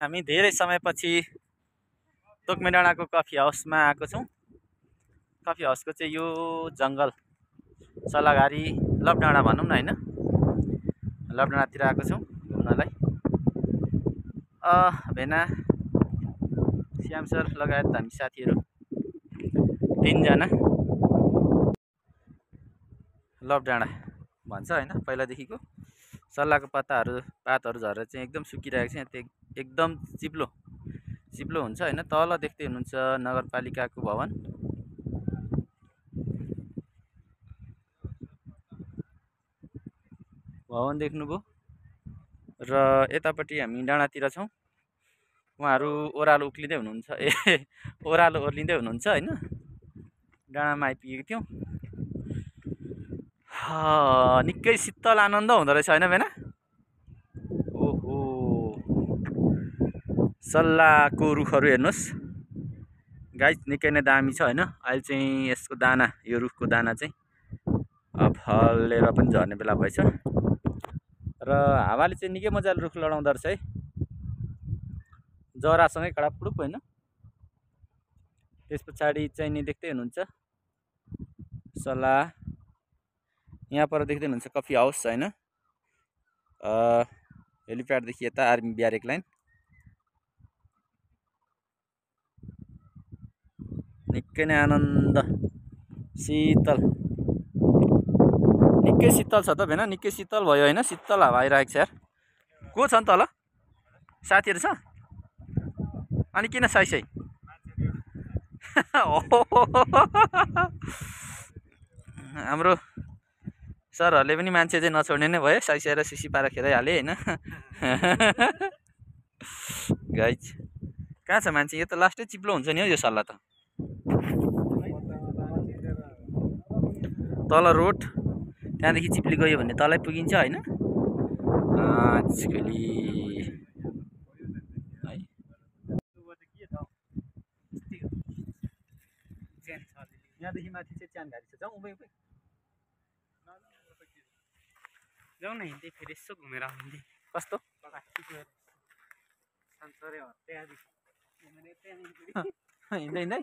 हामी धेरै समयपछि तोकमे डाँडाको कफी हाउसमा आएको छौँ। कफी हाउसको चाहिँ यो जङ्गल सल्लाघारी लभ डाँडा भनौँ न होइन, लभ डाँडातिर आएको छौँ घुम्नलाई। भेना श्याम सर लगायत हामी साथीहरू 3 जना लभ डाँडा भन्छ होइन। पहिलादेखिको सल्लाहको पातहरू झरेर चाहिँ एकदम सुकिरहेको छ। यहाँ एकदम चिप्लो हुन्छ होइन। तल देख्दै हुनुहुन्छ नगरपालिकाको भवन। देख्नुभयो र यतापट्टि हामी डाँडातिर छौँ। उहाँहरू ओह्रालो उक्लिँदै हुनुहुन्छ, ओह्रालो ओर्लिँदै हुनुहुन्छ होइन। डाँडामा आइपुगेको थियौँ। निकै शीतल आनन्द हुँदो रहेछ होइन भेना? ओहो, सल्लाहको रुखहरू हेर्नुहोस् गाइस, निकै नै दामी छ होइन। अहिले चाहिँ यसको दाना, यो रुखको दाना चाहिँ फलेर पनि झर्ने बेला भएछ र हावाले चाहिँ निकै मजाले रुख लडाउँदो रहेछ है, जरासँगै कडा-पुडुप होइन। त्यस पछाडि चाहिँ नि देख्दै हुनुहुन्छ सल्लाह, यहाँ पर देख्दै हुनुहुन्छ कफी हाउस होइन। हेलिप्याडदेखि यता आर्मी ब्यारेक लाइन। निकै नै आनन्द, शीतल, निकै शीतल छ त भेना, निकै शीतल भयो होइन। शीतल हावा आइरहेको छ यार। को छ नि तल? साथीहरू छ? अनि किन साइसाइ? हाम्रो सरहरूले पनि मान्छे चाहिँ नछोड्ने नै भयो, साइसाएर सिसी पारा खेदाइहाले होइन। गाइज कहाँ छ मान्छे? यो त लास्टै चिप्लो हुन्छ नि हौ यो सल्लाह त। तल रोड, त्यहाँदेखि चिप्ली गयो भने तलै पुगिन्छ होइन। यहाँदेखि माथि चाहिँ च्यान घारी छ। जाउँ उभै जाउँ न, हिँड्दै फेरि यसो घुमेर आउने। कस्तो हिँड्दै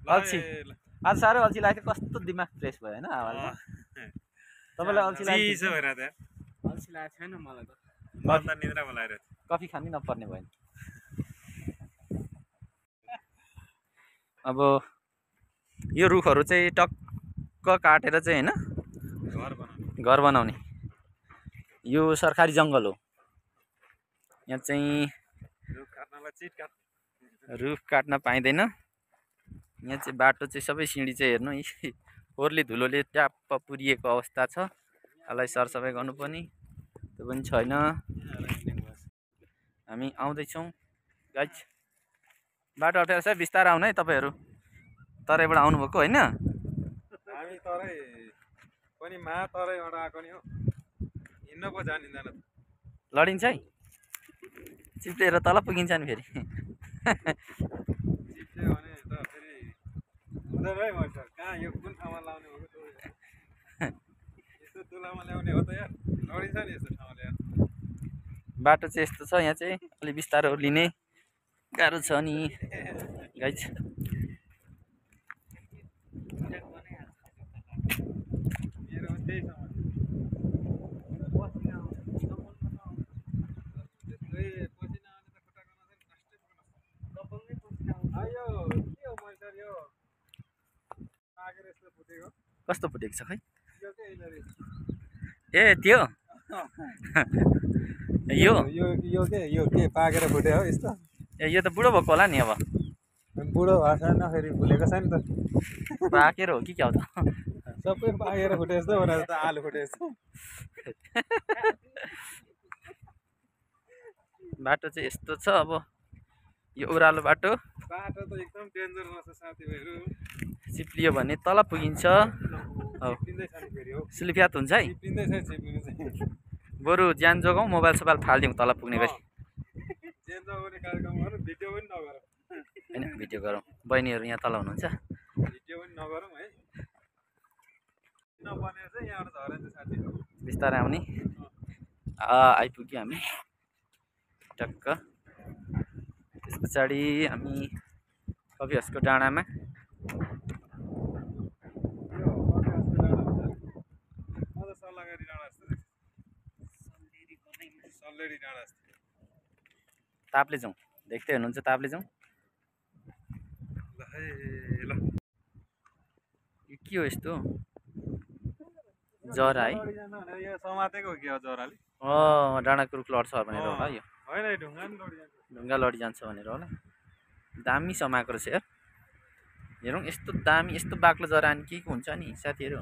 अल्छी, आज साह्रै अल्छी लाग्थ्यो। कस्तो दिमाग फ्रेस भयो होइन हावाले। तपाईँलाई अल्छी लाग्यो? अल्छी लागेको छैन मलाई त, निद्रामा लागेर कफी खानै नपर्ने भयो। अब यो रुखहरू चाहिँ टक्क काटेर चाहिँ होइन घर बनाउने यो सरकारी जङ्गल हो। यहाँ चाहिँ रुख काट्न पाइँदैन। यहाँ चाहिँ बाटो चाहिँ सबै सिँढी चाहिँ हेर्नु, फोहोरले धुलोले ट्याप्प पुरिएको अवस्था छ। यसलाई सरसफाइ गर्नुपर्ने, त्यो पनि छैन। हामी आउँदैछौँ गाइज, बाटो अप्ठ्यारो छ, बिस्तारै आउनु है तपाईँहरू। तराईबाट आउनुभएको होइन? हामी तराई पनि तराईबाट आएको नि हो, हिँड्न पो जानिँदैन। लडिन्छ है, चिप्लेर तल पुगिन्छ नि फेरि। चिप्ल्यो भने त फेरि हुँदैन है। मैले कहाँ यो कुन ठाउँमा लाउने हो? यस्तो तुलामा ल्याउने हो त यार, लडिन्छ नि यस्तो ठाउँमा ल्याएर। बाटो चाहिँ यस्तो छ, यहाँ चाहिँ अलि बिस्तारै ओर्लिने गाह्रो छ नि गाइज। कस्तो फुटेको छ खै? ए त्यो यो के पाकेर फुट्यो हो यस्तो? ए यो त बुढो भएको होला नि। अब बुढो भएको छैन, फेरि फुलेको छैन त। पाकेर हो कि क्या हो त? सबै पाकेर फुटे जस्तो भनेर त आलु फुटे जस्तो। बाटो चाहिँ यस्तो छ। अब यो ओह्रालो बाटो त एकदम डेन्जर रहेछ साथीभाइहरू। चिप्लियो भने तल पुगिन्छ। स्लिप्यात हुन्छ है। बरु ज्यान जोगाउँ, मोबाइल सोबाइल फालिदिउँ तल पुग्ने गरी। होइन भिडियो गरौँ। बहिनीहरू यहाँ तल हुनुहुन्छ। नगरौँ है नबनेर चाहिँ यहाँबाट झरेछ साथी बिस्तारै आउने आइपुग्यो हामी टक्क। त्यस पछाडि हामी कफी हाउसको डाँडामा सल्लागढी डाँडा जस्तो सल्लेडी डाँडा जस्तो ताप्ले जाउँ देख्दै हुनुहुन्छ ताप्ले जाउँ। ल है ल यो के हो यस्तो जरा है यो समातेको हो कि हो जराले डाँडाको रुख लड्छ भनेर होला यो होइन ढुङ्गा नि लडिजान्छ ढुङ्गा लडिजान्छ भनेर होला। दामी समाएको रहेछ यार हेरौँ यस्तो दामी यस्तो बाक्लो जरा अनि के हुन्छ नि साथीहरू।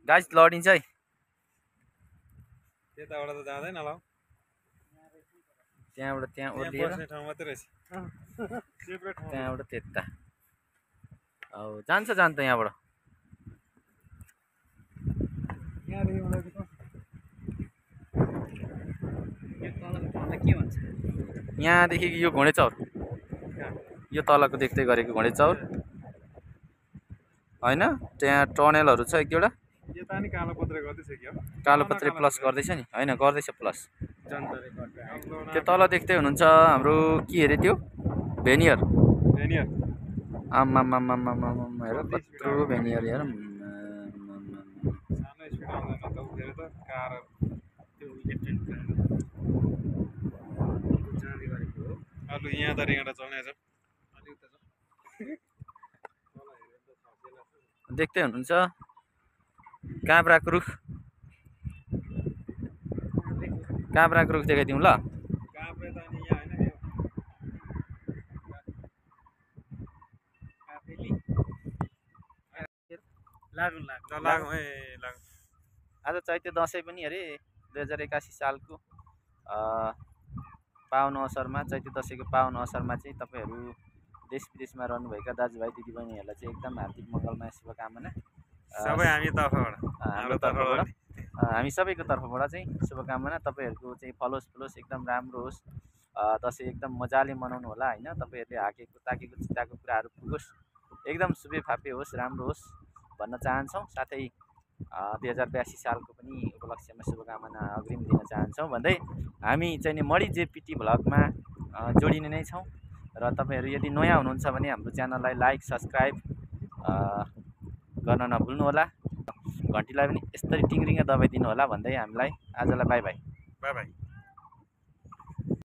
गाइस लडिन्छ है त्यताबाट त जाँदैन होला त्यहाँबाट त्यहाँ यहाँ ओर्लिएर बस्ने ठाउँ मात्रै रहेछ सेपरेट ठाउँ त्यहाँबाट त्यता अब जान्छ जान्छ यहाँबाट यहाँदेखि मलाई के भन्छ यहाँदेखि यो घोडेचौर यो तलको देख्दै गरेको घोडेचौर होइन त्यहाँ टनेलहरू छ एक दुईवटा यता नि कालोपत्रे गर्दैछ कि हो कालोपत्रे प्लस गर्दैछ नि होइन गर्दैछ प्लस त्यो तल देख्दै हुनुहुन्छ हाम्रो के अरे त्यो भेनियर भेनियर आम्मामामामामा हेर कत्रो भेनियर हेर सानो स्पिड आउँदैन त उखेर त कार अलु यहाँ त रेगडा चल्ने छ देख्दै हुनुहुन्छ काँक्राको रुख देखाइदिउँ ल काभ्रे त अनि यहाँ होइन लागौँ लागौँ है लागौँ आज चैते दसैँ पनि अरे 2081 सालको पावन अवसरमा चैते दसैँको पावन अवसरमा चाहिँ तपाईँहरू देश विदेशमा रहनुभएका दाजुभाइ दिदीबहिनीहरूलाई चाहिँ एकदम हार्दिक मङ्गलमय शुभकामना सबै हामी तर्फबाट हाम्रो तर्फबाट हामी सबैको तर्फबाट चाहिँ शुभकामना तपाईँहरूको चाहिँ फलोस् फुलोस् एकदम राम्रो होस् दसैँ एकदम मजाले मनाउनु होला होइन तपाईँहरूले हाकेको ताकेको चिताको कुराहरू पुगोस् एकदम शुभे फापे होस् राम्रो होस् भन्न चाहन्छौँ। साथै 2082 सालको पनि उपलक्ष्यमा शुभकामना अग्रिम दिन चाहन्छौँ भन्दै हामी चाहिँ नि मडी जेपिटी भ्लगमा जोडिने नै छौँ र तपाईँहरू यदि नयाँ हुनुहुन्छ भने हाम्रो च्यानललाई लाइक सब्सक्राइब गर्न नभुल्नुहोला घन्टीलाई पनि यसरी टिङ्रिङ्ग दबाइदिनु होला भन्दै हामीलाई आजलाई बाई बाई बाई बाई।